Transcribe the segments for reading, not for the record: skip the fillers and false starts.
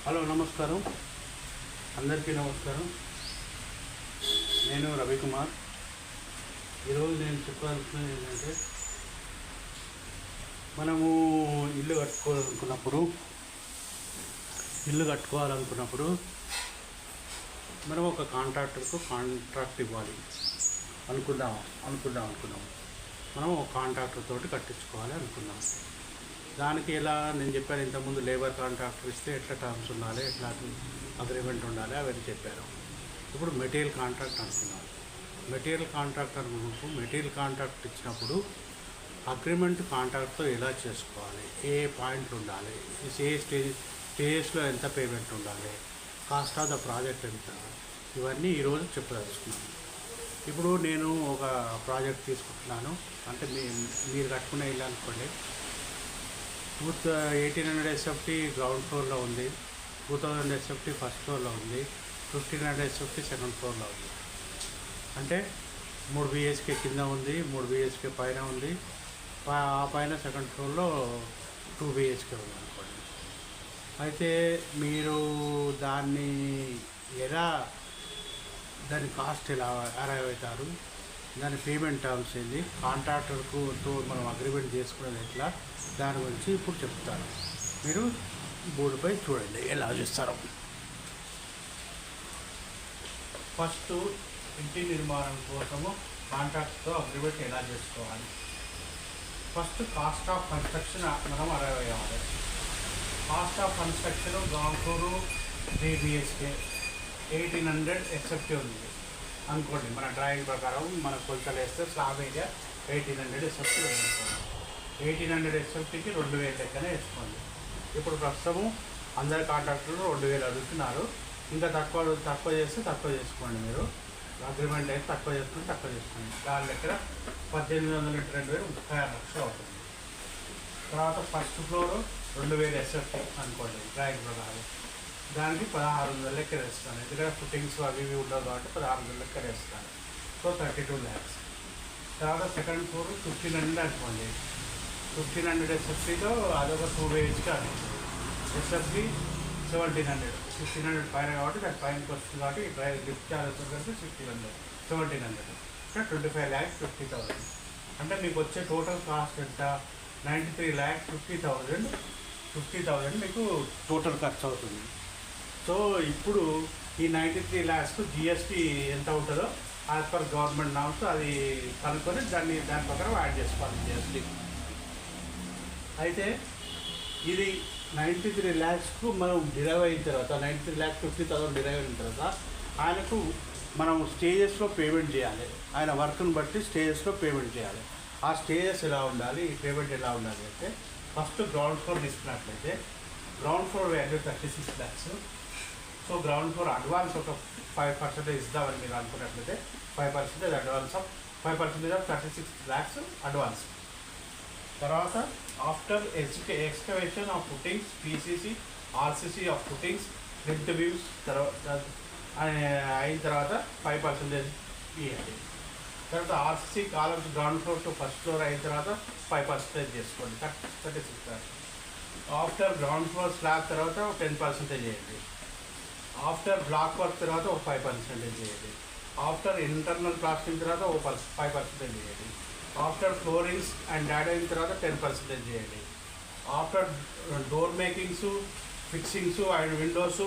Hello నమస్కారం, అందరికీ నమస్కారం. నేను రవికుమార్. ఈరోజు నేను చెప్పాల్సింది ఏంటంటే, మనము ఇల్లు కట్టుకోవాలనుకున్నప్పుడు మనం ఒక కాంట్రాక్టర్కు కాంట్రాక్ట్ ఇవ్వాలి అనుకుందాం. మనం ఒక కాంట్రాక్టర్ తోటి కట్టించుకోవాలి అనుకుందాం. దానికి ఎలా నేను చెప్పాను ఇంతకుముందు, లేబర్ కాంట్రాక్టర్ ఇస్తే ఎట్లా టర్మ్స్ ఉండాలి, ఎట్లా అగ్రిమెంట్ ఉండాలి అవన్నీ చెప్పారు. ఇప్పుడు మెటీరియల్ కాంట్రాక్ట్ అనుకున్నాం. మెటీరియల్ కాంట్రాక్ట్ ఇచ్చినప్పుడు అగ్రిమెంట్ కాంట్రాక్ట్తో ఎలా చేసుకోవాలి, ఏ పాయింట్లు ఉండాలి, ఏ స్టేజెస్లో ఎంత పేమెంట్ ఉండాలి, కాస్ట్ ఆఫ్ ద ప్రాజెక్ట్ ఎంత, ఇవన్నీ ఈరోజు చెప్పదలుచుకున్నాను. ఇప్పుడు నేను ఒక ప్రాజెక్ట్ తీసుకుంటున్నాను. అంటే మీరు కట్టుకునే ఇల్లు అనుకోండి, 1800 SFT గ్రౌండ్ ఫ్లోర్లో ఉంది, 2000 SFT ఫస్ట్ ఫ్లోర్లో ఉంది, 1500 SFT సెకండ్ ఫ్లోర్లో ఉంది. అంటే 3 BHK కింద ఉంది, 3 BHK పైన ఉంది, ఆ పైన సెకండ్ ఫ్లోర్లో 2 BHK ఉంది అనుకోండి. అయితే మీరు దాని కాస్ట్ ఎలా అరైవ్ అవుతారు, దాని పేమెంట్ టర్మ్స్ ఏంది, కాంట్రాక్టర్తో మనం అగ్రిమెంట్ చేసుకునేది ఎట్లా, దాని గురించి ఇప్పుడు చెప్తాను. మీరు బోర్డుపై చూడండి ఎలా చేస్తారో. ఫస్ట్ ఇంటి నిర్మాణం కోసము కాంట్రాక్ట్తో అగ్రిమెంట్ ఎలా చేసుకోవాలి. ఫస్ట్ కాస్ట్ ఆఫ్ కన్స్ట్రక్షన్ మనం అరైవ్ అయ్యాలి. Cost of construction ground floor 3 BHK 1800 SFT ఉంది అనుకోండి. మన డ్రాయింగ్ ప్రకారం మన కొలతలు వేస్తే స్లాబ్ ఏరియా 1800 SFT ఉంది. 1800 SFTకి 2000 లెక్కనే వేసుకోండి. ఇప్పుడు ప్రస్తుతము అందరి కాంట్రాక్టర్లు 2000 అడుగుతున్నారు. ఇంకా తక్కువ చేస్తే తక్కువ చేసుకోండి. మీరు అగ్రిమెంట్ అయితే తక్కువ చేసుకోండి. దాని దగ్గర 1800 x 2000 36 లక్షలు అవుతుంది. తర్వాత ఫస్ట్ ఫ్లోర్ 2000 SFT అనుకోండి డ్రాయింగ్ ప్రకారం, దానికి 1600 లెక్క వేస్తాను. ఎందుకంటే ఫుటింగ్స్ అవి ఉండవు కాబట్టి 1600 లెక్క వేస్తాను. So 32 lakhs. తర్వాత సెకండ్ ఫ్లోర్ 1500 అనుకోండి. 1500 SFTలో అదొక 2 BHK అనుకోండి. SFT 1700, 1500 పైన కాబట్టి దాని పైనకి వస్తుంది కాబట్టి లిఫ్ట్ చార్జెస్ కలిసి 1700 అంటే 25,50,000. అంటే మీకు వచ్చే టోటల్ కాస్ట్ ఎంత, 93,50,000 మీకు టోటల్ ఖర్చు అవుతుంది. సో ఇప్పుడు ఈ 93 lakhs GST ఎంత ఉంటుందో యాజ్ పర్ గవర్నమెంట్ నామ్స్ అది కనుక్కొని దాని ప్రకారం యాడ్ చేసుకోవాలి GST. అయితే ఇది 93 lakhsకు మనం డిరైవ్ అయిన తర్వాత 93,50,000 డిరైవ్ అయిన తర్వాత ఆయనకు మనం స్టేజెస్లో పేమెంట్ చేయాలి. ఆయన వర్క్ను బట్టి స్టేజెస్లో పేమెంట్ చేయాలి. ఆ స్టేజెస్ ఎలా ఉండాలి, ఈ పేమెంట్ ఎలా ఉండాలి అంటే, ఫస్ట్ గ్రౌండ్ ఫ్లోర్ తీసుకున్నట్లయితే ground floor value 36 lakhs. So ground floor advance ఒక 5% ఇద్దామని మీరు అనుకున్నట్లయితే 5% advance of 5% of 36 lakhs advance. తర్వాత after excavation of footings, PCC, RCC of footings, lift views అయిన తర్వాత 5% ఇవ్వాలి. తర్వాత RCC columns ground floor to first floor అయిన తర్వాత 5% చేసుకోండి, 36 lakhs. After ground floor slab తర్వాత 10% చేయండి. ఆఫ్టర్ బ్లాక్ వర్క్ తర్వాత ఒక 5% చేయండి. ఆఫ్టర్ ఇంటర్నల్ ప్లాస్టింగ్ తర్వాత ఒక 5% చేయండి. ఆఫ్టర్ ఫ్లోరింగ్స్ అండ్ యాడ్ అయిన తర్వాత 10% చేయండి. After door makings, fixings and windows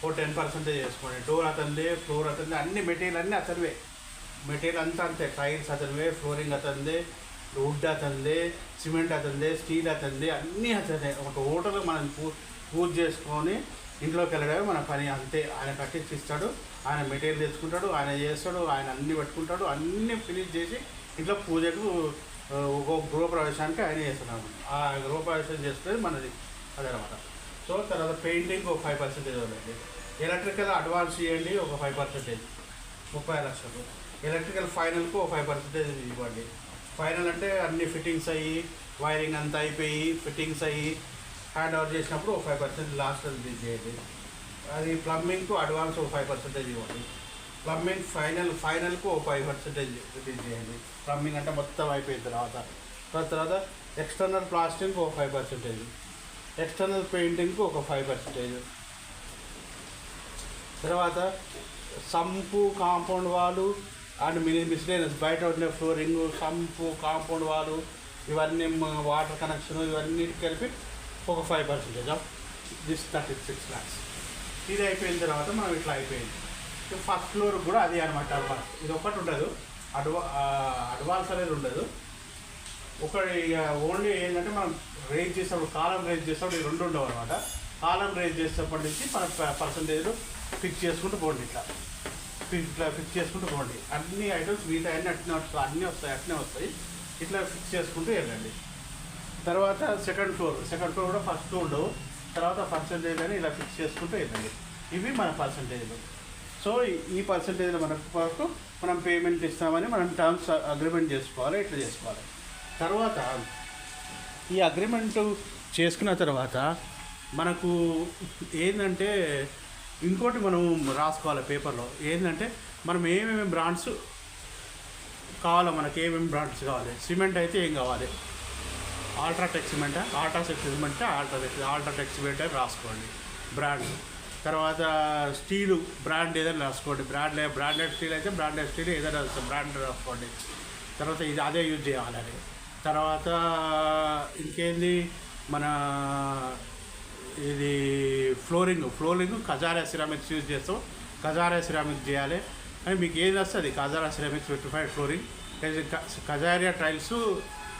ఓ 10% చేసుకోండి. డోర్ అతనిదే, ఫ్లోర్ అతనిదే, అన్ని మెటీరియల్ అన్నీ అతనివే, మెటీరియల్ అంతా అంతే. టైల్స్ అతనివే, ఫ్లోరింగ్ అతనిదే, వుడ్ అతనిదే, సిమెంట్ అతనిదే, స్టీల్ అతనిదే, అన్నీ అతనిదే. ఒక హోటల్ మనం పూజ చేసుకొని ఇంట్లోకి వెళ్ళడమే మన పని అంతే. ఆయన కట్టించి ఇస్తాడు, ఆయన మెటీరియల్ తెచ్చుకుంటాడు, ఆయన చేస్తాడు, ఆయన అన్నీ పెట్టుకుంటాడు, అన్నీ ఫినిష్ చేసి ఇంట్లో పూజకు ఒక గృహప్రవేశానికి ఆయన చేస్తున్నాడు. ఆ గృహప్రవేశం చేస్తుంది మనది అదనమాట. సో తర్వాత పెయింటింగ్ ఒక 5% ఇవ్వండి. ఎలక్ట్రికల్ అడ్వాన్స్ ఇవ్వండి ఒక 5%, 30 లక్షలు. ఎలక్ట్రికల్ ఫైనల్కు ఒక 5% ఇవ్వండి. ఫైనల్ అంటే అన్ని ఫిట్టింగ్స్ అయ్యి, వైరింగ్ అంతా అయిపోయి, ఫిట్టింగ్స్ అయ్యి హ్యాండ్ ఓవర్ చేసినప్పుడు ఒక 5% లాస్ట్ అది చేయండి. అది ప్లంబింగ్కు అడ్వాన్స్ ఒక 5% ఇవ్వండి. ప్లంబింగ్ ఫైనల్కు ఒక 5% రిలీజ్ చేయండి. ప్లంబింగ్ అంటే మొత్తం అయిపోయిన తర్వాత ఎక్స్టర్నల్ ప్లాస్టింగ్కు ఒక 5%, ఎక్స్టర్నల్ పెయింటింగ్కు ఒక 5%, తర్వాత sump, compound wall and miscellaneous బయట ఉండే ఫ్లోరింగ్, సంపు, కాంపౌండ్ వాలు, ఇవన్నీ వాటర్ కనెక్షన్, ఇవన్నీ కలిపి ఒక 5% ఆఫ్ దిస్ 36 lakhs. ఇది అయిపోయిన తర్వాత మనం ఇట్లా అయిపోయింది. ఫస్ట్ ఫ్లోర్ కూడా అది అనమాట అడ్వాన్స్. ఇది ఒకటి ఉండదు, అడ్వాన్స్ అనేది ఉండదు. ఒకటి ఓన్లీ ఏంటంటే మనం రేజ్ చేసినప్పుడు, కాలం రేజ్ చేసినప్పుడు ఈ రెండు ఉండవు అనమాట. కాలం రేజ్ చేసేటప్పటి నుంచి మనం పర్సంటేజ్లు ఫిక్స్ చేసుకుంటూ పోండి. ఇట్లా ఫిక్స్ చేసుకుంటూ పోండి. అన్ని ఐటమ్స్ మిగతా అన్నీ అన్నీ వస్తాయి. ఇట్లా ఫిక్స్ చేసుకుంటూ వెళ్ళండి. తర్వాత సెకండ్ ఫ్లోర్ కూడా ఫస్ట్ ఉండవు. తర్వాత పర్సంటేజ్ అని ఇలా ఫిక్స్ చేసుకుంటూ వెళ్ళండి. ఇవి మన పర్సంటేజ్లు. సో ఈ పర్సంటేజ్లో వరకు మనం పేమెంట్ ఇస్తామని మనం టర్మ్స్ అగ్రిమెంట్ చేసుకోవాలి. ఇట్లా చేసుకోవాలి. తర్వాత ఈ అగ్రిమెంట్ చేసుకున్న తర్వాత మనకు ఏంటంటే ఇంకోటి మనం రాసుకోవాలి పేపర్లో. ఏంటంటే మనం ఏమేమి బ్రాండ్స్ కావాలో, మనకి ఏమేమి బ్రాండ్స్ కావాలి. సిమెంట్ అయితే ఏం కావాలి, అల్ట్రాటెక్ సిమెంట్, అల్ట్రాటెక్ సిమెంట్ అని రాసుకోండి బ్రాండ్. తర్వాత స్టీలు బ్రాండ్ ఏదైనా రాసుకోండి. బ్రాండెడ్ స్టీల్ అయితే బ్రాండెడ్ స్టీల్ ఏదైనా బ్రాండ్ రాసుకోండి. తర్వాత ఇది అదే యూజ్ చేయాలని. తర్వాత ఇంకేంది, మన ఇది ఫ్లోరింగ్ కజారియా సిరామిక్స్ యూజ్ చేస్తాం. కజారియా సిరామిక్స్ చేయాలి అని మీకు ఏది వస్తుంది. Kajaria ceramics vitrified flooring, Kajaria tiles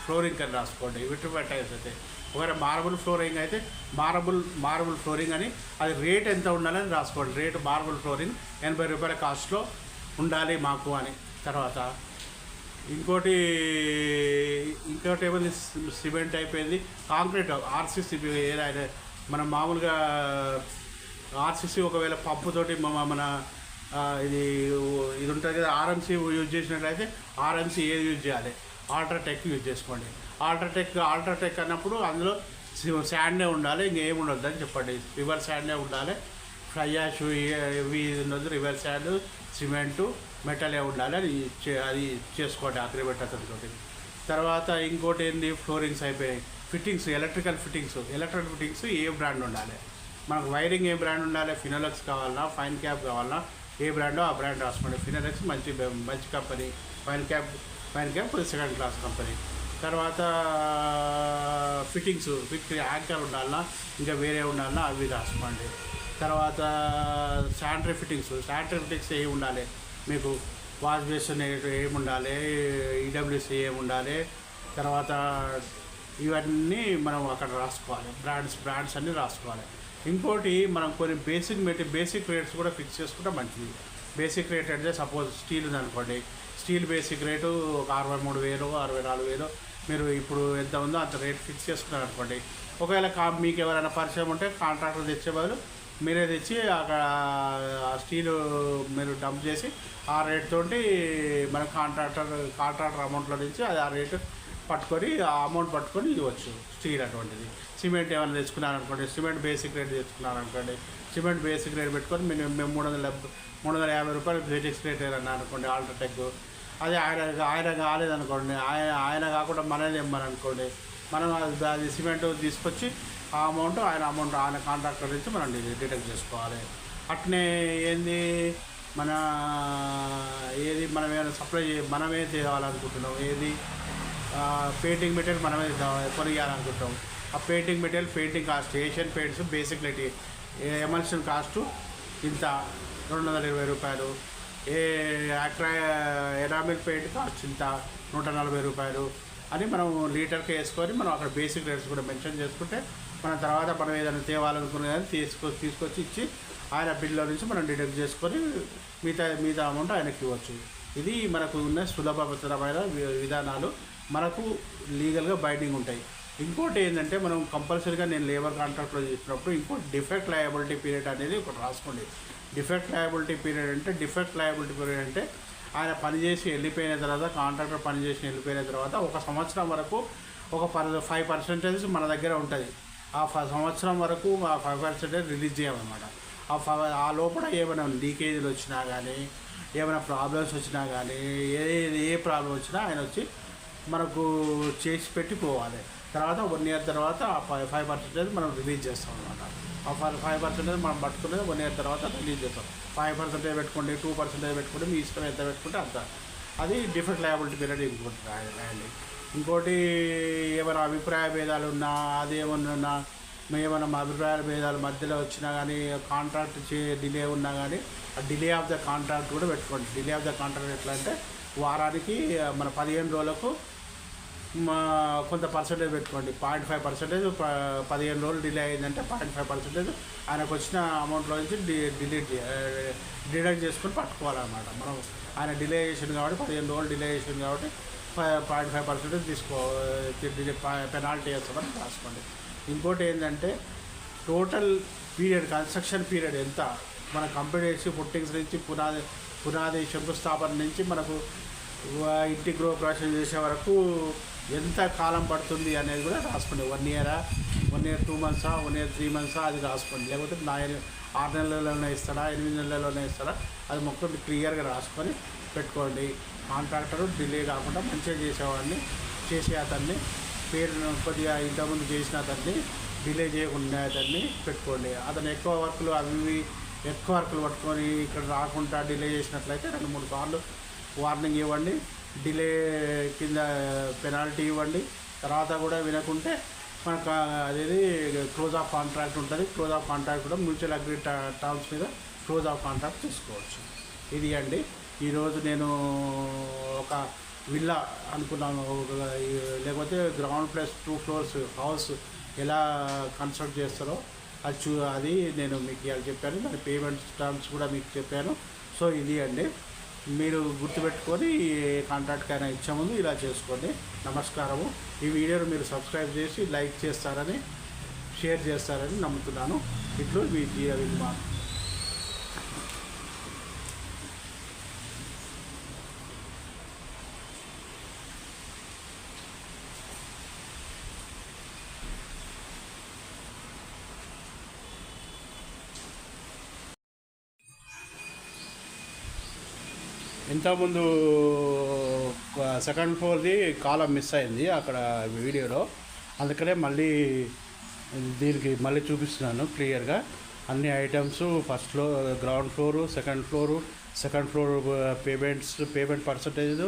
flooring అని రాసుకోండి. విట్రిఫైడ్ టైల్స్ అయితే ఒకవేళ మార్బుల్ ఫ్లోరింగ్ అయితే మార్బుల్ ఫ్లోరింగ్ అని, అది రేట్ ఎంత ఉండాలని రాసుకోండి. రేటు మార్బుల్ ఫ్లోరింగ్ 80 రూపాయల కాస్ట్లో ఉండాలి మాకు అని. తర్వాత ఇంకోటి ఏమైంది, సిమెంట్ అయిపోయింది. కాంక్రీట్ ఆర్సీసీ ఏదైనా మనం మామూలుగా ఆర్సీసీ ఒకవేళ పంపుతోటి మన ఇది ఉంటుంది కదా, ఆర్ఎంసీ యూజ్ చేసినట్లయితే ఆర్ఎంసీ ఏది యూజ్ చేయాలి, అల్ట్రాటెక్ యూజ్ చేసుకోండి. అల్ట్రాటెక్ అన్నప్పుడు అందులో శాండే ఉండాలి, ఇంకేమి ఉండదు అని చెప్పండి. రివర్ శాండే ఉండాలి, ఫ్లై యాష్ ఇవి ఉండదు. రివర్ శాండ్, సిమెంటు, మెటలే ఉండాలి. అది చేసుకోండి అగ్రిమెంట్ అతనితోటి. తర్వాత ఇంకోటి ఏంది, ఫ్లోరింగ్స్ అయిపోయాయి. ఎలక్ట్రికల్ ఫిట్టింగ్స్ ఏ బ్రాండ్ ఉండాలి, మనకు వైరింగ్ ఏ బ్రాండ్ ఉండాలి, ఫినోలెక్స్ కావాలన్నా, ఫైన్ క్యాప్ కావాలన్నా, ఏ బ్రాండో ఆ బ్రాండ్ రాసుకోండి. ఫినోలెక్స్ మంచి company, fine cap second class company. తర్వాత ఫిట్టింగ్స్ యాంకర్ ఉండాలన్నా, ఇంకా వేరే ఉండాలన్నా అవి రాసుకోండి. తర్వాత శానిటరీ ఫిట్టింగ్స్ ఏమి ఉండాలి మీకు, వాష్ బేసిన్ ఏమి ఉండాలి, ఈడబ్ల్యూసీ ఏమి ఉండాలి. తర్వాత ఇవన్నీ మనం అక్కడ రాసుకోవాలి. బ్రాండ్స్ అన్నీ రాసుకోవాలి. ఇంకోటి మనం కొన్ని బేసిక్ రేట్స్ కూడా ఫిక్స్ చేసుకుంటే మంచిది. బేసిక్ రేట్ అంటే సపోజ్ స్టీల్ ఉందనుకోండి, స్టీల్ బేసిక్ రేటు ఒక 63,000 64,000 మీరు ఇప్పుడు ఎంత ఉందో అంత రేట్ ఫిక్స్ చేసుకున్నారు అనుకోండి. ఒకవేళ మీకు ఎవరైనా పరిచయం ఉంటే కాంట్రాక్టర్ తెచ్చే బదులు మీరే తెచ్చి అక్కడ ఆ స్టీలు మీరు డంప్ చేసి ఆ రేట్ తోటి మన కాంట్రాక్టర్ అమౌంట్లో నుంచి అది ఆ రేటు పట్టుకొని, ఆ అమౌంట్ పట్టుకొని ఇవ్వచ్చు స్టీల్ అటువంటిది. సిమెంట్ ఏమైనా తెచ్చుకున్నారనుకోండి, సిమెంట్ బేసిక్ రేట్ తెచ్చుకున్నారనుకోండి, సిమెంట్ బేసిక్ రేట్ పెట్టుకొని మేము 350 రూపాయలు బేసిక్ రేట్ ఏదన్నా అనుకోండి అల్ట్రాటెక్. అది ఆయన కాలేదనుకోండి, ఆయన కాకుండా మనది ఇమ్మననుకోండి, మనం అది సిమెంట్ తీసుకొచ్చి ఆ అమౌంట్ ఆయన కాంట్రాక్టర్ నుంచి మనం డిడక్ట్ చేసుకోవాలి. అట్నే ఏంది మనం ఏమైనా మనమే తేవాలనుకుంటున్నాం, ఏది పెయింటింగ్ మెటీరియల్ మనమే కొనియాలనుకుంటాం. ఆ painting cost, Asian paints basic rate emulsion cost ఇంత 220 రూపాయలు, ఎనామిల్ పెయింట్ కాస్ట్ ఇంత 140 రూపాయలు అని మనం లీటర్కి వేసుకొని మనం అక్కడ బేసిక్ రేట్స్ కూడా మెన్షన్ చేసుకుంటే మనం తర్వాత మనం ఏదైనా తేవాలనుకునేదని తీసుకొచ్చి ఇచ్చి ఆయన బిల్లో నుంచి మనం డిడక్ట్ చేసుకొని మిగతా అమౌంట్ ఆయనకి ఇవ్వచ్చు. ఇది మనకు ఉన్న సులభతరమైన విధానాలు, మనకు లీగల్గా బైండింగ్ ఉంటాయి. ఇంకోటి ఏంటంటే మనం కంపల్సరీగా నేను లేబర్ కాంట్రాక్ట్లో చేసినప్పుడు ఇంకోటి డిఫెక్ట్ లయబిలిటీ పీరియడ్ అనేది ఒకటి రాసుకోండి. డిఫెక్ట్ లయబిలిటీ పీరియడ్ అంటే ఆయన పనిచేసి వెళ్ళిపోయిన తర్వాత, కాంట్రాక్టర్ పనిచేసి వెళ్ళిపోయిన తర్వాత 1 సంవత్సరం వరకు ఒక 5% మన దగ్గర ఉంటుంది. ఆ సంవత్సరం వరకు ఆ 5% రిలీజ్ చేయాలన్నమాట. ఆ లోపల ఏమైనా లీకేజీలు వచ్చినా కానీ, ఏమైనా ప్రాబ్లమ్స్ వచ్చినా కానీ, ఏ ప్రాబ్లం వచ్చినా ఆయన వచ్చి మనకు చేసి పెట్టి పోవాలి. తర్వాత 1 ఇయర్ తర్వాత ఆ 5% మనం రిలీజ్ చేస్తాం అన్నమాట. ఆ 5% మనం పట్టుకునేది 1 ఇయర్ తర్వాత రిలీజ్ చేస్తాం. 5% పెట్టుకోండి, 2% పెట్టుకోండి, మీ ఇష్టం ఎంత పెట్టుకుంటే అంత. అది డిఫరెంట్ లయబిలిటీ పీరియడ్ ఇంకోటి రాయండి. ఇంకోటి ఏమైనా అభిప్రాయ భేదాలు ఉన్నా, అదేమన్నా ఏమైనా మా అభిప్రాయాల భేదాలు మధ్యలో వచ్చినా కానీ, కాంట్రాక్ట్ డిలే ఉన్నా కానీ ఆ డిలే ఆఫ్ ద కాంట్రాక్ట్ కూడా పెట్టుకోండి. డిలే ఆఫ్ ద కాంట్రాక్ట్ ఎట్లా అంటే వారానికి మన 15 రోజులకు కొంత పర్సంటేజ్ పెట్టుకోండి. 0.5% 15 రోజులు డిలే అయిందంటే 0.5% ఆయనకు వచ్చిన అమౌంట్లో నుంచి డిడక్ట్ చేసుకొని పట్టుకోవాలన్నమాట. మనం ఆయన డిలే చేసింది కాబట్టి 15 రోజులు డిలే చేసింది కాబట్టి 0.5% పెనాల్టీ వేస్తామని రాసుకోండి. ఇంకోటి ఏంటంటే టోటల్ పీరియడ్ కన్స్ట్రక్షన్ పీరియడ్ ఎంత మన కంప్లీట్ చేసి పుట్టింగ్స్ నుంచి పునాది శంకుస్థాపన నుంచి మనకు ఇంటి గృహప్రవేశం చేసే వరకు ఎంత కాలం పడుతుంది అనేది కూడా రాసుకోండి. 1 ఇయర్ 2 months 1 year 3 months అది రాసుకోండి. లేకపోతే 6 నెలల్లోనే ఇస్తాడా 8 నెలల్లోనే ఇస్తాడా అది మొత్తం క్లియర్గా రాసుకొని పెట్టుకోండి. కాంట్రాక్టర్ డిలే కాకుండా మంచిగా చేసే అతన్ని పేరు కొద్దిగా ఇంతకుముందు చేసిన అతన్ని డిలే చేయకుండా అతన్ని పెట్టుకోండి. అతను ఎక్కువ వర్కులు పట్టుకొని ఇక్కడ రాకుండా డిలే చేసినట్లయితే 2-3 సార్లు వార్నింగ్ ఇవ్వండి, డిలే కింద పెనాల్టీ ఇవ్వండి. తర్వాత కూడా వినకుంటే మనకు అదేది క్లోజ్ ఆఫ్ కాంట్రాక్ట్ ఉంటుంది. క్లోజ్ ఆఫ్ కాంట్రాక్ట్ కూడా మ్యూచువల్ అగ్రీ టర్మ్స్ మీద క్లోజ్ ఆఫ్ కాంట్రాక్ట్ తీసుకోవచ్చు. ఇది అండి ఈరోజు నేను ఒక విల్లా అనుకున్నాను, లేకపోతే గ్రౌండ్ ప్లస్ 2 floors హౌస్ ఎలా కన్స్ట్రక్ట్ చేస్తారో అది నేను మీకు ఇవాళ చెప్పాను. మరి పేమెంట్ టర్మ్స్ కూడా మీకు చెప్పాను. సో ఇది అండి, మీరు గుర్తుపెట్టుకొని కాంట్రాక్ట్కి అయినా ఇచ్చే ముందు ఇలా చేసుకోండి. నమస్కారము. ఈ వీడియోను మీరు సబ్స్క్రైబ్ చేసి లైక్ చేస్తారని, షేర్ చేస్తారని నమ్ముతున్నాను. ఇట్లు మీ జియా విల్మార్. ఇంతకుముందు సెకండ్ ఫ్లోర్ది కాలం మిస్ అయింది అక్కడ వీడియోలో, అందుకనే మళ్ళీ దీనికి మళ్ళీ చూపిస్తున్నాను క్లియర్గా అన్ని items. First floor ground floor, second floor payment percentage,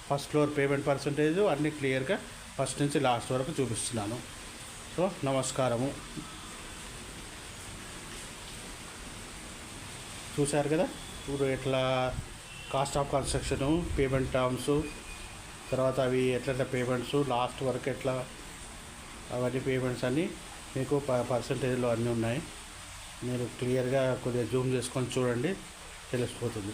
first floor payment percentage అన్నీ క్లియర్గా ఫస్ట్ నుంచి లాస్ట్ వరకు చూపిస్తున్నాను. సో నమస్కారము. చూశారు కదా ఇప్పుడు ఎట్లా cost of construction, payment terms, తర్వాత అవి ఎట్లా పేమెంట్స్ లాస్ట్ వరకు ఎట్లా అవన్నీ పేమెంట్స్ అన్నీ మీకు పర్సంటేజ్లో అన్నీ ఉన్నాయి. మీరు క్లియర్గా కొద్దిగా జూమ్ చేసుకొని చూడండి, తెలిసిపోతుంది.